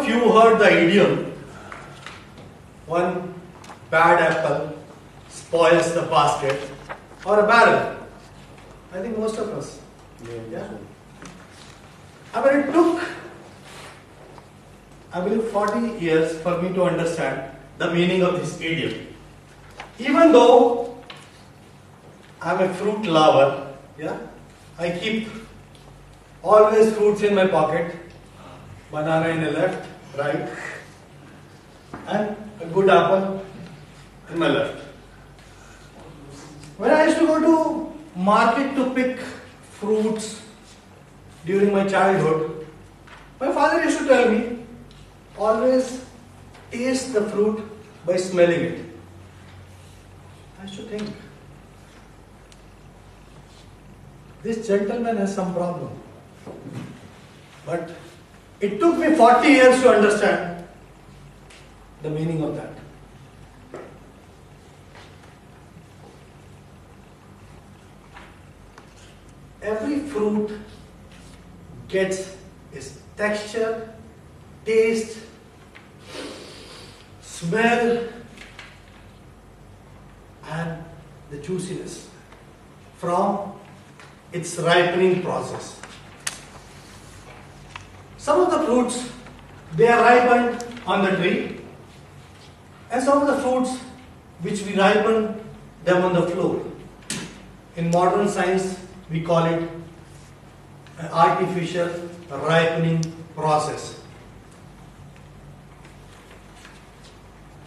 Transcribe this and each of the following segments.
of you heard the idiom, one bad apple spoils the basket or a barrel? I think most of us. Yeah. I mean, it took, I believe, 40 years for me to understand the meaning of this idiom. Even though I'm a fruit lover, yeah, I keep always fruits in my pocket, banana in the left, right, and a good apple in my left. When I used to go to market to pick fruits during my childhood, my father used to tell me, always taste the fruit by smelling it. I used to think, this gentleman has some problem. But it took me 40 years to understand the meaning of that. Every fruit gets its texture, taste, smell, and the juiciness from its ripening process. Some of the fruits, they are ripened on the tree, and some of the fruits which we ripen them on the floor. In modern science, we call it an artificial ripening process.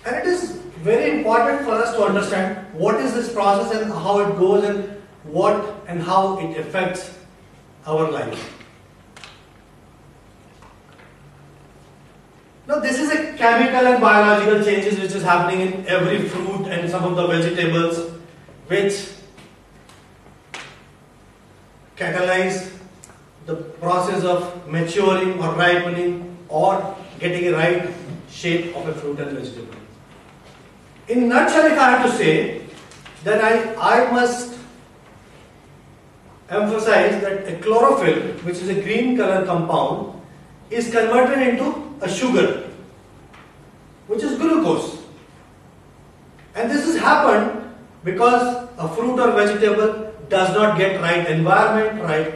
And it is very important for us to understand what is this process and how it goes and what and how it affects our life. Now, this is a chemical and biological changes which is happening in every fruit and some of the vegetables, which catalyze the process of maturing or ripening or getting a right shape of a fruit and vegetable. In a nutshell, if I have to say, then I must emphasize that a chlorophyll, which is a green color compound, is converted into a sugar, which is glucose. And this has happened because a fruit or vegetable does not get right environment, right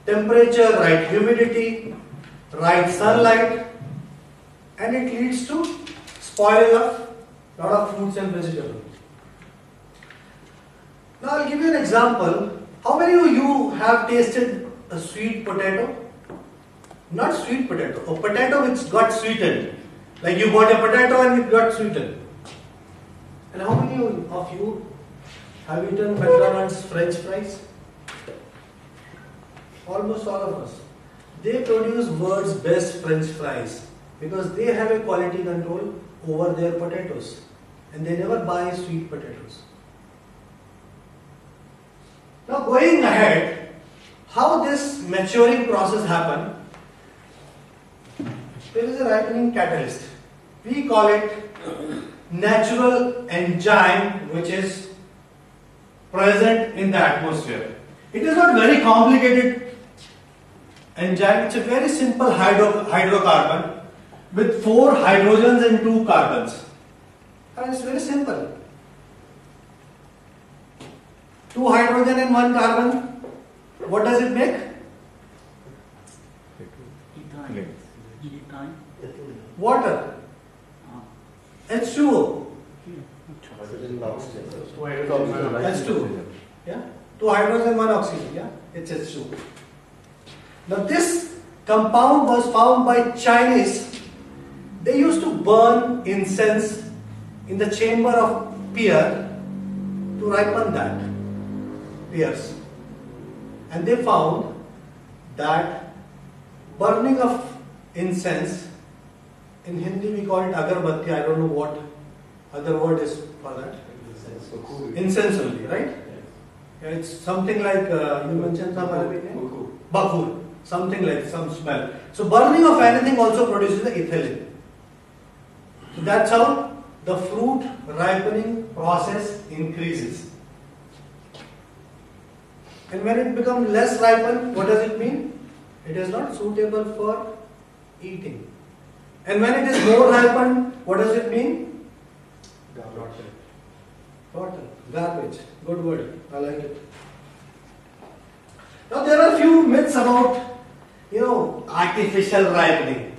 temperature, right humidity, right sunlight, and it leads to spoiling of a lot of fruits and vegetables. Now I'll give you an example. How many of you have tasted a sweet potato? Not sweet potato, a potato which got sweetened. Like you bought a potato and it got sweetened. And how many of you have eaten McDonald's French fries? Almost all of us. They produce world's best French fries because they have a quality control over their potatoes and they never buy sweet potatoes. Now going ahead, how this maturing process happens, there is a ripening catalyst. We call it natural enzyme which is present in the atmosphere. It is not very complicated enzyme, it's a very simple hydrocarbon with 4 hydrogens and 2 carbons. And it's very simple. 2 hydrogen and 1 carbon, what does it make? Water. H2O. H2O. Yeah? 2 hydrogen and 1 oxygen. Yeah? It's H2O. Now this compound was found by Chinese. They used to burn incense in the chamber of pear to ripen that pears. And they found that burning of incense, in Hindi we call it agarbatti, I don't know what other word is for that. Incense only, right? Yeah, it's something like, you mentioned some Arabic name? Bakur. Something like some smell. So burning of anything also produces the ethylene. So that's how the fruit ripening process increases. And when it becomes less ripened, what does it mean? It is not suitable for eating. And when it is more ripened, what does it mean? Rotten. Garbage. Good word. I like it. Now there are a few myths about, artificial ripening.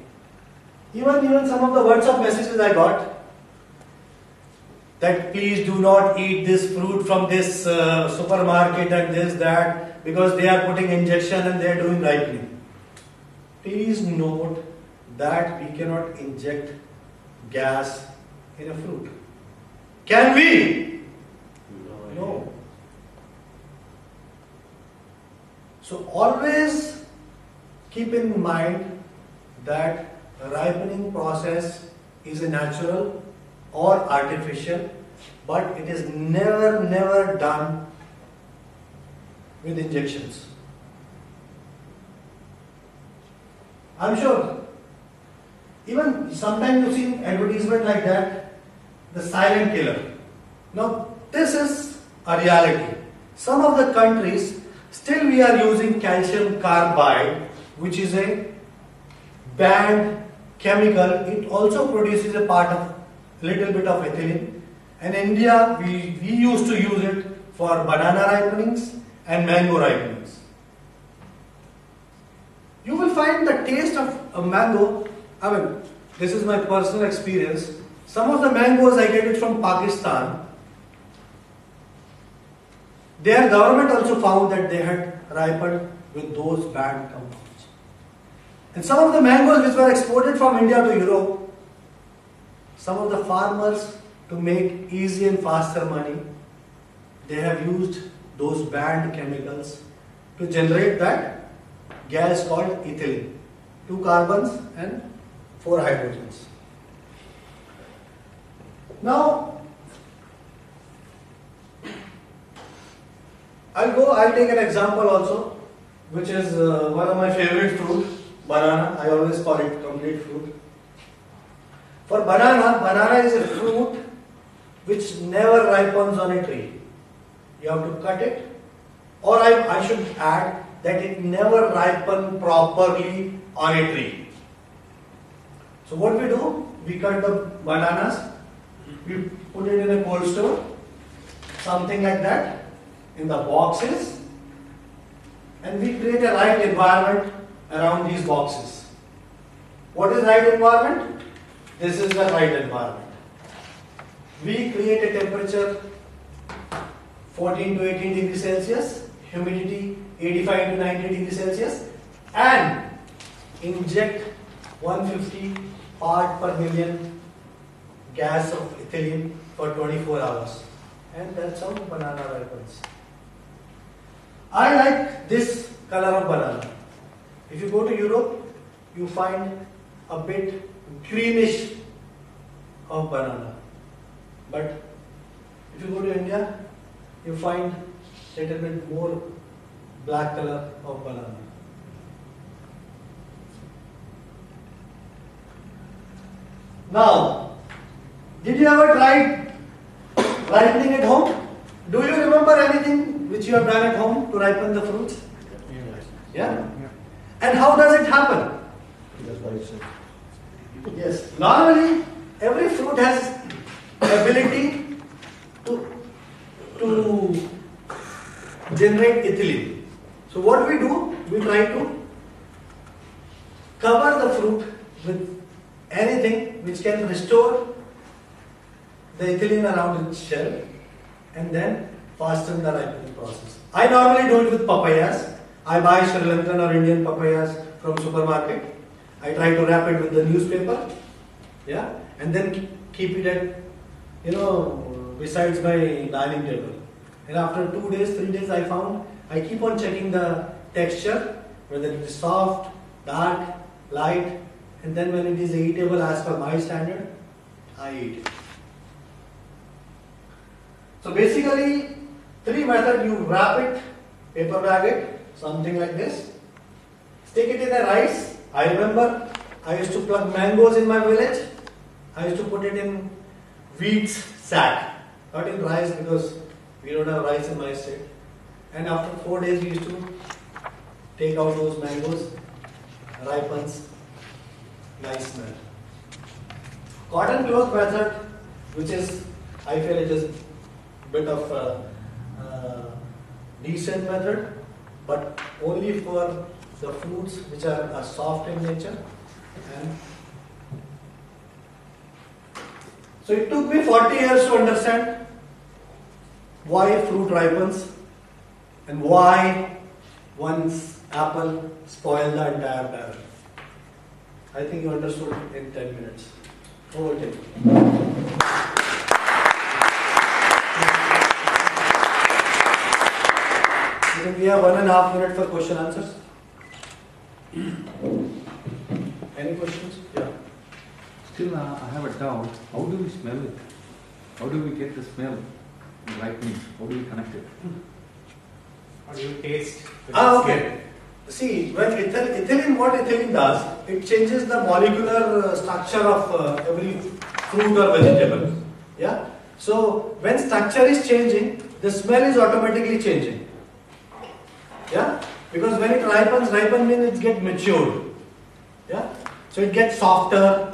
Even some of the WhatsApp messages I got that please do not eat this fruit from this supermarket and this, that, because they are putting injection and they are doing ripening. Please note that we cannot inject gas in a fruit. Can we? No. So always keep in mind that the ripening process is a natural or artificial, but it is never done with injections. I'm sure even sometimes you see advertisement like that, the silent killer. Now this is a reality. Some of the countries still we are using calcium carbide, which is a banned chemical. It also produces a little bit of ethylene. And in India we used to use it for banana ripenings and mango ripenings. You will find the taste of a mango. This is my personal experience. Some of the mangoes I get it from Pakistan. Their government also found that they had ripened with those banned compounds. And some of the mangoes which were exported from India to Europe, some of the farmers, to make easy and faster money, they have used those banned chemicals to generate that gas called ethylene. 2 carbons and 4 hydrogens. Now, I'll take an example also, which is one of my favorite fruit, banana. I always call it complete fruit. For banana is a fruit which never ripens on a tree. You have to cut it, or I should add that it never ripens properly on a tree. So what we do, we cut the bananas, we put it in a cold store, something like that, in the boxes, and we create a right environment around these boxes. What is right environment? This is the right environment. We create a temperature 14 to 18 degrees Celsius, humidity 85 to 90 degrees Celsius, and inject 150 part per million gas of ethylene for 24 hours. And that's how banana ripens. I like this color of banana. If you go to Europe, you find a bit greenish of banana. But if you go to India, you find a little bit more black color of banana. Now, did you ever try ripening at home? Do you remember anything which you have done at home to ripen the fruits? Yeah? And how does it happen? Yes. Normally, every fruit has ability to generate ethylene. So what we do, we try to cover the fruit with anything which can restore the ethylene around its shell and then fasten the ripening process. I normally do it with papayas. I buy Sri Lankan or Indian papayas from supermarket. I try to wrap it with the newspaper, and then keep it at, besides my dining table. And after 2 days, 3 days, I keep on checking the texture, whether it is soft, dark, light, and then when it is eatable as per my standard, I eat it. So basically, 3 methods: you wrap it, paper bag it, something like this, stick it in a rice. I remember I used to pluck mangoes in my village. I used to put it in wheat sack, not in rice because we don't have rice in my state. And after 4 days, we used to take out those mangoes, ripens, nice smell. Cotton cloth method, which is, I feel it is bit of a decent method, but only for the fruits which are soft in nature. And so it took me 40 years to understand why fruit ripens and why one's apple spoils the entire barrel. I think you understood in 10 minutes. Over to you. We have 1.5 minutes for question answers. Any questions? Yeah. Still, I have a doubt. How do we smell it? How do we get the smell in ripening? How do we connect it? How do you taste? Okay. See, when ethylene, what ethylene does, it changes the molecular structure of every fruit or vegetable. Yeah. So when structure is changing, the smell is automatically changing. Yeah. Because when it ripens means it gets matured. Yeah. So it gets softer.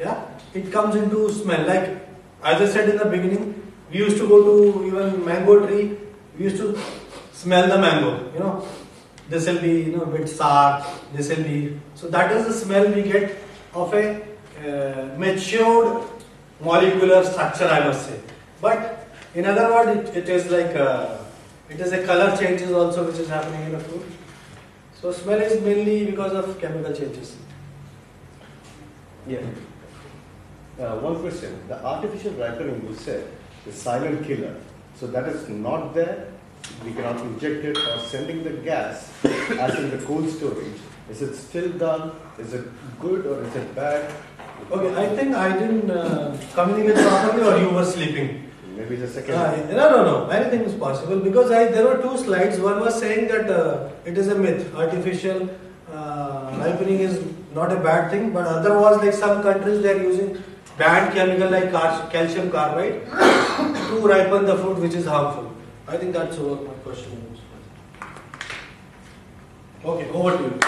Yeah. It comes into smell. Like as I said in the beginning, we used to go to even mango tree. We used to smell the mango. You know. This will be, a bit sour, this will be, so that is the smell we get of a matured molecular structure, I must say. But in other words, it is like, it is a color changes also which is happening in a fruit. So smell is mainly because of chemical changes. Yeah. One question, the artificial ripening you said is silent killer, so that is not there. We cannot inject it or sending the gas as in the cold storage. Is it still done? Is it good or is it bad? Okay, I think I didn't communicate properly or you were sleeping. Maybe the second. No. Anything is possible because there were two slides. One was saying that it is a myth. Artificial ripening is not a bad thing, but other was like some countries they are using bad chemical like calcium carbide to ripen the fruit which is harmful. I think that's what my question was. Okay, over to you.